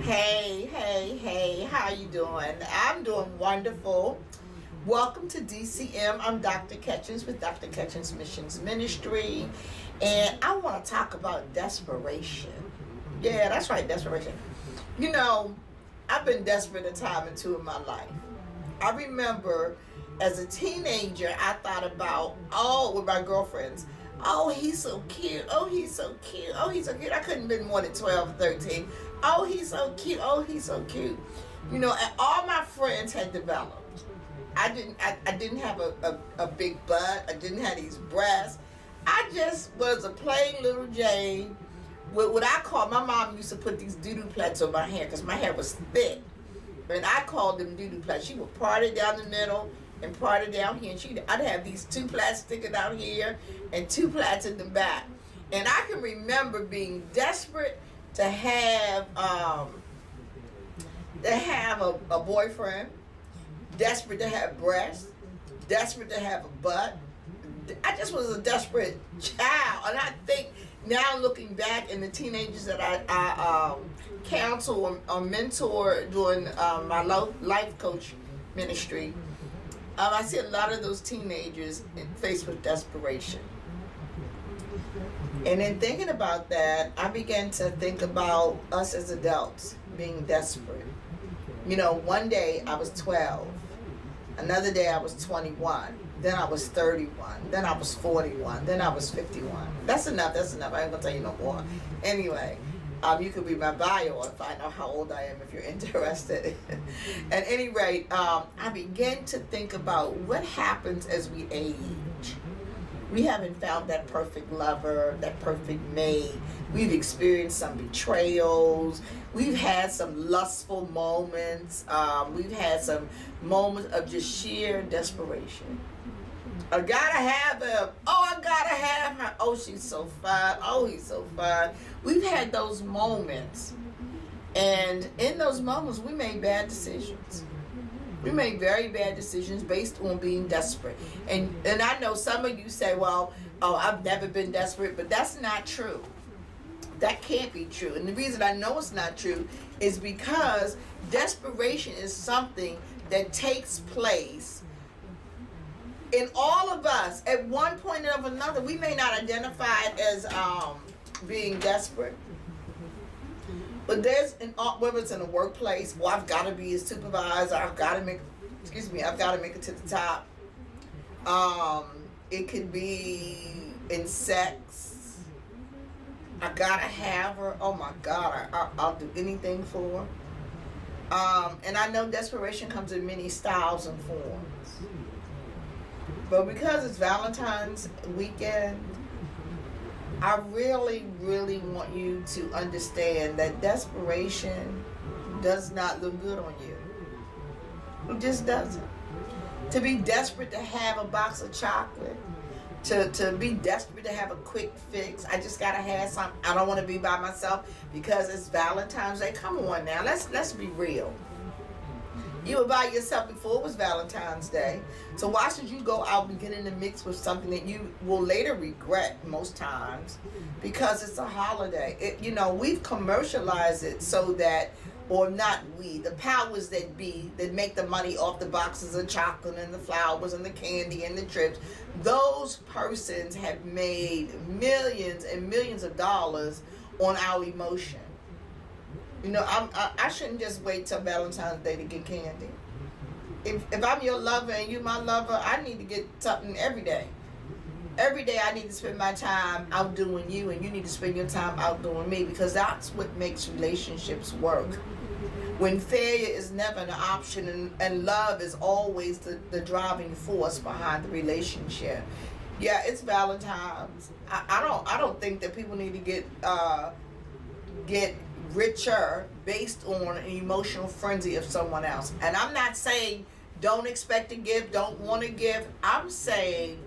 Hey, how you doing? I'm doing wonderful. Welcome to DCM. I'm Dr. Ketchens with Dr. Ketchens Missions Ministry, and I want to talk about desperation. Yeah, that's right, desperation. You know, I've been desperate a time or two in my life. I remember as a teenager, I thought about, with my girlfriends, oh, he's so cute. Oh, he's so cute. Oh, he's so cute. I couldn't have been more than 12, 13. Oh, he's so cute. Oh, he's so cute. You know, and all my friends had developed. I didn't have a big butt. I didn't have these breasts. I just was a plain little Jane with what I call, my mom used to put these doo-doo plaits on my hair because my hair was thick. And I called them doo-doo plaits. She would part it down the middle and part it down here. And I'd have these two plaits sticking out here and two plaits in the back. And I can remember being desperate to have a boyfriend, desperate to have breasts, desperate to have a butt. I just was a desperate child. And I think now looking back, in the teenagers that I counsel or mentor during my life coach ministry, I see a lot of those teenagers faced with desperation. And in thinking about that, I began to think about us as adults being desperate. You know, one day I was 12, another day I was 21, then I was 31, then I was 41, then I was 51. That's enough. I ain't gonna tell you no more. Anyway, you could read my bio and find out how old I am if you're interested. At any rate, I began to think about what happens as we age. We haven't found that perfect lover, that perfect mate. We've experienced some betrayals. We've had some lustful moments. We've had some moments of just sheer desperation. I gotta have him. Oh, I gotta have her. Oh, she's so fine. Oh, he's so fine. We've had those moments. And in those moments, we made bad decisions. We made very bad decisions based on being desperate. And I know some of you say, well, I've never been desperate, but that's not true. That can't be true. And the reason I know it's not true is because desperation is something that takes place in all of us at one point or another. We may not identify it as being desperate, but there's whether it's in a workplace, well, I've got to be a supervisor, I've got to make it to the top. It could be in sex. I gotta have her. Oh my God, I'll do anything for her. And I know desperation comes in many styles and forms. But because it's Valentine's weekend, I really, really want you to understand that desperation does not look good on you. It just doesn't. To be desperate to have a box of chocolate, to be desperate to have a quick fix, I just gotta have something. I don't want to be by myself because it's Valentine's Day. Come on now, let's be real. You were by yourself before it was Valentine's Day. So why should you go out and get in the mix with something that you will later regret most times because it's a holiday? We've commercialized it so that, or not we, the powers that be that make the money off the boxes of chocolate and the flowers and the candy and the trips, those persons have made millions and millions of dollars on our emotion. I shouldn't just wait till Valentine's Day to get candy. If I'm your lover and you my lover, I need to get something every day. Every day I need to spend my time outdoing you, and you need to spend your time outdoing me, because that's what makes relationships work. When failure is never an option and love is always the driving force behind the relationship. Yeah, it's Valentine's. I don't think that people need to get richer based on an emotional frenzy of someone else. And I'm not saying don't expect to give, don't want to give. I'm saying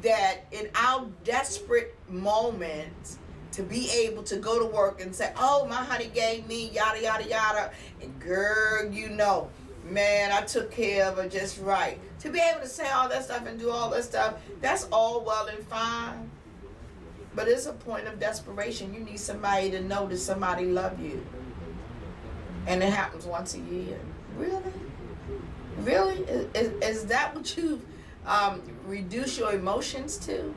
that in our desperate moments, to be able to go to work and say, oh, my honey gave me yada yada yada, and girl, man, I took care of her just right. To be able to say all that stuff and do all that stuff, that's all well and fine. But it's a point of desperation. You need somebody to know that somebody love you. and it happens once a year. Really? Really? Is that what you've reduced your emotions to?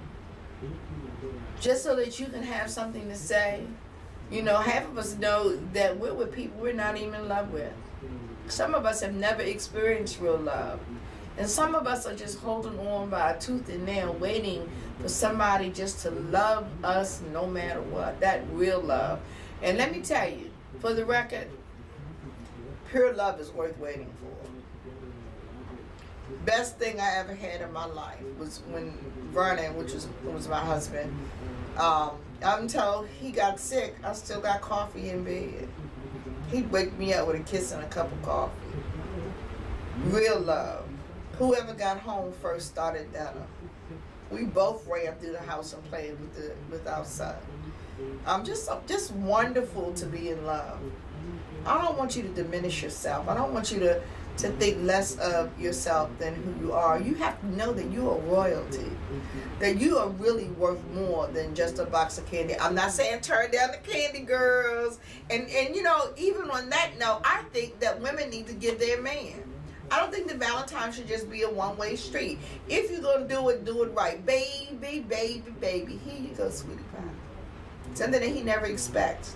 Just so that you can have something to say? You know, half of us know that we're with people we're not even in love with. Some of us have never experienced real love. And some of us are just holding on by a tooth and nail, waiting for somebody just to love us no matter what. That real love. And let me tell you, for the record, pure love is worth waiting for. Best thing I ever had in my life was when Vernon, which was my husband, until he got sick, I still got coffee in bed. He'd wake me up with a kiss and a cup of coffee. Real love. Whoever got home first started dinner. We both ran through the house and played with our son. Just wonderful to be in love. I don't want you to diminish yourself. I don't want you to think less of yourself than who you are. You have to know that you are royalty. That you are really worth more than just a box of candy. I'm not saying turn down the candy, girls. And you know, even on that note, I think that women need to give their man. I don't think that Valentine's should just be a one-way street. If you're going to do it right. Baby, baby, baby. Here you go, sweetie pie. Something that he never expects.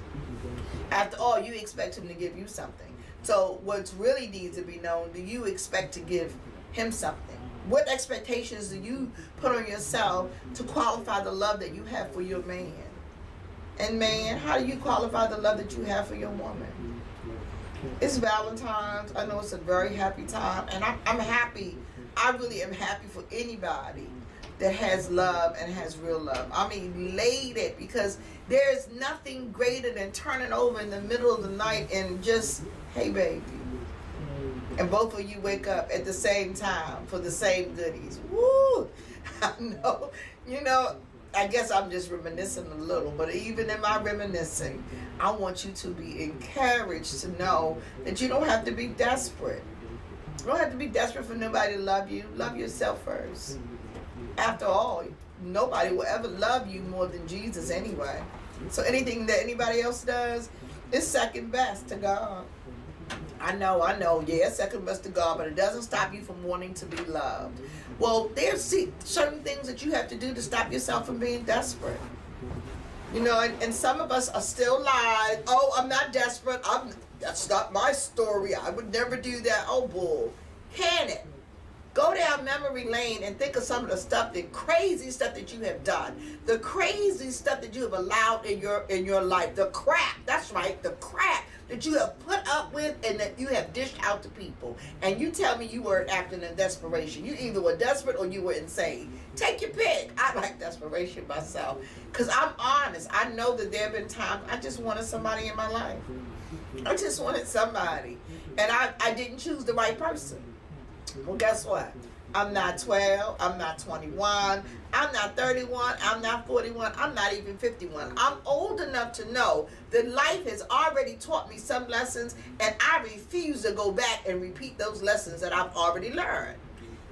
After all, you expect him to give you something. So what really needs to be known, do you expect to give him something? What expectations do you put on yourself to qualify the love that you have for your man? And man, how do you qualify the love that you have for your woman? It's Valentine's. I know it's a very happy time, and I'm happy. I really am happy for anybody that has love and has real love. I'm elated because there's nothing greater than turning over in the middle of the night and just, hey baby, and both of you wake up at the same time for the same goodies. Woo! I know, you know, I guess I'm just reminiscing a little, but even in my reminiscing, I want you to be encouraged to know that you don't have to be desperate. You don't have to be desperate for nobody to love you. Love yourself first. After all, nobody will ever love you more than Jesus anyway. So anything that anybody else does is second best to God. I know, yeah, second best to God, but it doesn't stop you from wanting to be loved. Well, there's certain things that you have to do to stop yourself from being desperate. You know, and some of us are still lying. Oh, I'm not desperate. That's not my story. I would never do that. Oh, bull. Can it? Go down memory lane and think of some of the stuff, the crazy stuff that you have done, the crazy stuff that you have allowed in your life, the crap. That's right, the crap that you have put up with and that you have dished out to people. And you tell me you weren't acting in desperation. You either were desperate or you were insane. Take your pick. I like desperation myself because I'm honest. I know that there have been times I just wanted somebody in my life. I just wanted somebody, and I didn't choose the right person. Well, guess what? I'm not 12. I'm not 21. I'm not 31. I'm not 41. I'm not even 51. I'm old enough to know that life has already taught me some lessons, and I refuse to go back and repeat those lessons that I've already learned.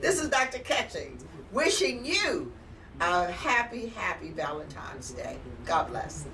This is Dr. Catchings wishing you a happy, happy Valentine's Day. God bless.